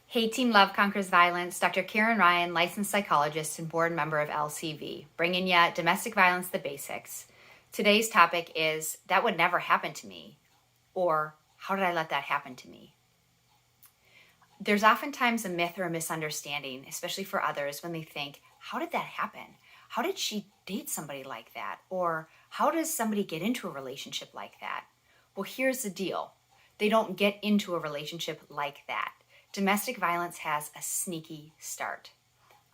Hey Team Love Conquers Violence, Dr. Karen Ryan, licensed psychologist and board member of LCV, bringing you domestic violence, the basics. Today's topic is, that would never happen to me, or how did I let that happen to me? There's oftentimes a myth or a misunderstanding, especially for others, when they think, how did that happen? How did she date somebody like that? Or how does somebody get into a relationship like that? Well, here's the deal. They don't get into a relationship like that. Domestic violence has a sneaky start.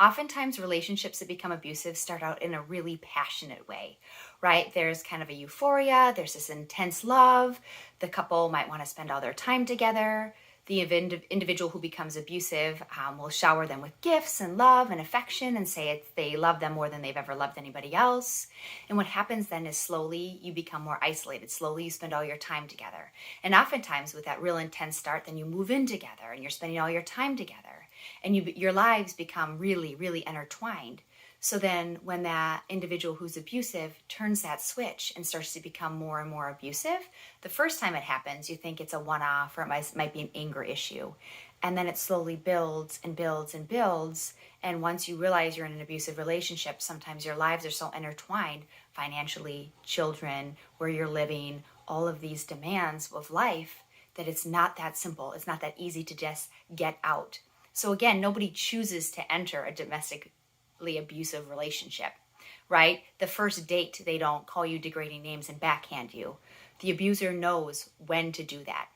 Oftentimes, relationships that become abusive start out in a really passionate way, right? There's kind of a euphoria, there's this intense love. The couple might want to spend all their time together. The individual who becomes abusive will shower them with gifts and love and affection and say they love them more than they've ever loved anybody else. And what happens then is slowly you become more isolated. Slowly you spend all your time together. And oftentimes with that real intense start, then you move in together and you're spending all your time together. And your lives become really, really intertwined. So then when that individual who's abusive turns that switch and starts to become more and more abusive, the first time it happens, you think it's a one-off or it might be an anger issue. And then it slowly builds and builds and builds. And once you realize you're in an abusive relationship, sometimes your lives are so intertwined financially, children, where you're living, all of these demands of life, that it's not that simple. It's not that easy to just get out. So again, nobody chooses to enter a domestically abusive relationship, right? The first date, they don't call you degrading names and backhand you. The abuser knows when to do that.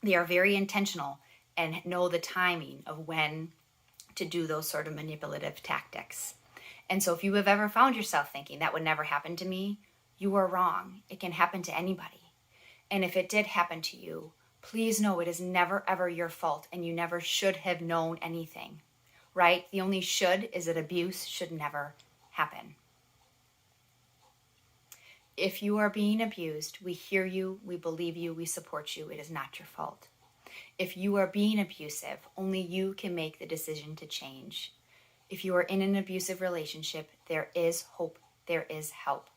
They are very intentional and know the timing of when to do those sort of manipulative tactics. And so if you have ever found yourself thinking that would never happen to me, you are wrong. It can happen to anybody. And if it did happen to you, please know it is never, ever your fault, and you never should have known anything, right? The only should is that abuse should never happen. If you are being abused, we hear you, we believe you, we support you. It is not your fault. If you are being abusive, only you can make the decision to change. If you are in an abusive relationship, there is hope, there is help.